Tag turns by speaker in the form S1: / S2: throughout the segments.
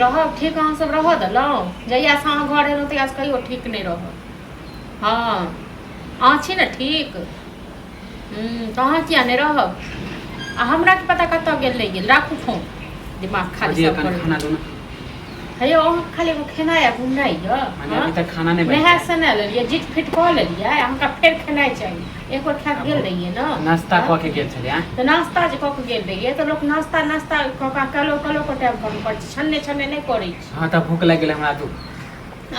S1: रहब ठीक अहाँ सब रह देलहुँ जहिया से अहाँ घर एलहुँ तहिया से कहियो ठीक नहीं रहब। हाँ अहाँ छी ने ठीक। तो अहाँ किया नहीं रहब आ हमरा के पता कतऽ गेल नहीं गेल राखू फोन दिमाग खाली सब कर हे अहाँ खाली एगो खेनाइ आ घुमनाइ
S2: अभी तक खाना नहीं
S1: नहा सुना लेलियै जीत फिट कऽ लेलियै अहाँके फेर खेनाइ चाहिए एक बार खा के गेल रहियै ना
S2: नाश्ता कऽ के गेल छलियै
S1: तो नाश्ता जे कऽ के गेल रहियै तो लोग नाश्ता कऽ के कलो के टाइम पर छन्ने नहीं करै छै।
S2: हाँ तो भूख लग गेल हमरा तो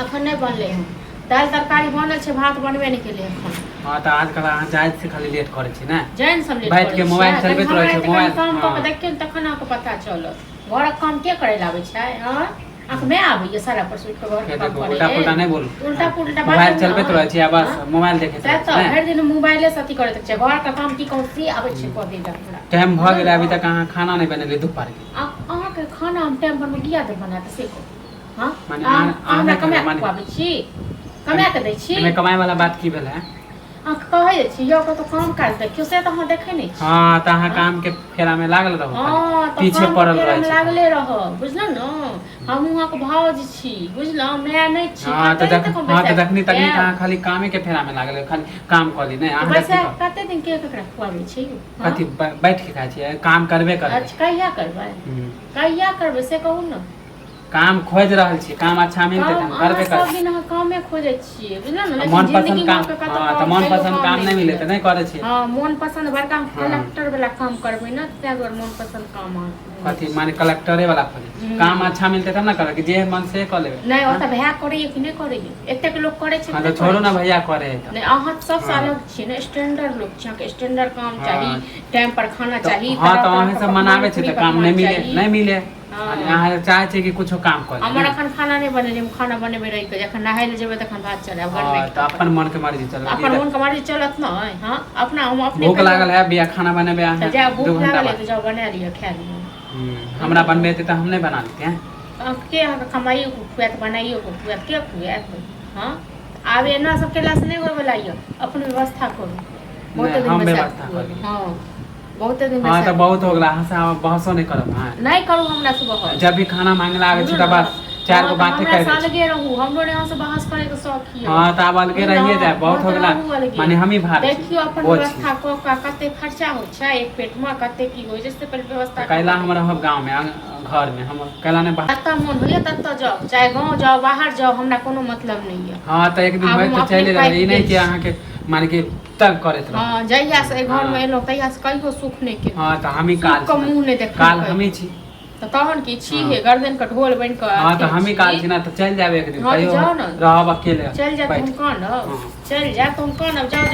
S1: अखन नहीं बनले हन दाल तरकारी बनल छै भात बनबे नहीं केले एखन।
S2: हाँ तो आजकल अहाँ जायज से खाली लेट करे छी ना
S1: जैन सब लेट
S2: बैठ के मोबाइल चलबैत रहै छै मोबाइल
S1: काम कऽ के देखियौ तखन अहाँके पता चलत घरक काम के करे लाबै छै। हां आंख में आबै सारा पर सुट के घर काम करे
S2: उल्टा पुल्टा नहीं बोलू
S1: उल्टा पुल्टा
S2: मोबाइल चलबैत रहै छी बस मोबाइल देखे छै
S1: तो हर दिन मोबाइले से अथी करैत छै घर का काम की कहू से आबै छै कऽ दे हमरा
S2: टाइम भ गेल अभी तक अहाँ खाना नहीं बनेले दोपहर के
S1: अहाँ के खाना हम टाइम पर में किया दे बना त से को। हां
S2: माने
S1: अहाँ कमाय के आबै छी कमाय के दै छी
S2: एमे कमाय वाला बात की भेल है
S1: अहाँ कहै छी यो को तो काम काज देखियो से तो अहाँ देखै नहीं छी।
S2: हां त अहाँ काम के फेरा में लागल रहू
S1: हां
S2: पीछे पड़ल रहै छी
S1: लागले रह बुझलौ न हम वहां के भाउज छी बुझलौ मैं नहीं छी।
S2: हां त देखनी तकनी अहाँ खाली कामे के फेरा में लागल खाली काम कर ली नहीं अहाँ
S1: वैसे कते दिन के ककरा खुआबै छी
S2: कथि बैठ के खाइ छी काम करबे करबै।
S1: अच्छा कहिया करबै कहिया करबै से कहू न
S2: काम खोज रहल छी काम अच्छा मिलते त करबे कर
S1: सब दिन अहाँ कामे खोजै छियै बुझलौ न
S2: मन पसंद काम हां त मन पसंद काम नहीं मिले त नहीं करे छी।
S1: हां मन पसंद बड़का कलेक्टर वाला काम करबै न ते दुआरे मन पसंद काम
S2: कथि माने कलेक्टरे वाला खोजे काम अच्छा मिलते तब ना करे कि जे मन से कर लेबे
S1: नहीं ओता भैया करे कि नहीं करे एते के लोग करे छै।
S2: हां त छोड़ू ना भैया करे त
S1: नहीं अहाँ सब से अलग छी न स्टैंडर्ड लोग छी के स्टैंडर्ड काम चाहिए टाइम पर खाना चाहिए।
S2: हां त अहाँ सब मनावे छै त काम नहीं मिले अहाँ चाहे छै कि कुछो काम करे
S1: हमर अखन खाना नहीं बनेले खाना बनेबे रहि के जखन नहाय ले जेबे तखन भात चढ़ाब घर में
S2: त अपन मन के मर्जी चलत
S1: अपन मन के मर्जी चलत न। हां अपना हम अपने
S2: भूख लागल है बिया खाना बनेबे अहाँ
S1: जा भूख लागल है तो जाओ बना लियो खा लियो
S2: हमरा बनबे त हम नहीं बना लेते हैं
S1: के अहाँ कमाइयो को खुआत बनाइयो को खुआत के खुआत। हां आबे ना सब केला से नहीं होय वाला यो अपन व्यवस्था करू बहुत दिन में व्यवस्था करू। हां बहुत दिन में
S2: हां त बहुत हो गेला हंसा बहसो नहीं करब हां
S1: नहीं करू हमरा से बहस
S2: जब भी खाना मांगला आवे छै त बस चार गो बातें कर
S1: हमरा अलगे रहू हमरो यहां से बहस करे के शौक हिय।
S2: हां त अब अलगे रहिए जाए बहुत हो गेला माने हम ही भार
S1: देखियो अपन व्यवस्था क का कते खर्चा हो छै एक पेट में कते की होय जैसे पर व्यवस्था
S2: कैला हम रहब गांव में घर में हम कैला ने
S1: तत मन होय तत जाओ चाहे गांव जाओ बाहर जाओ हमरा कोनो मतलब नहीं है।
S2: हां त एक दिन होय त चले रही नहीं कि अहाँ के माने कि तंग करत रह।
S1: हां जहिया से घर में एलो तहिया से कहियो सुख नहीं के।
S2: हां त हम ही काल
S1: को मुंह नहीं देख
S2: काल हम ही छी
S1: त तहन की छी हे गर्दन का ढोल बन के।
S2: हां त हम ही काल छी ना त चल जाबे एक दिन
S1: कहियो
S2: रहब अकेले
S1: चल जा तुम कौन चल जा तुम कौन अब जाओ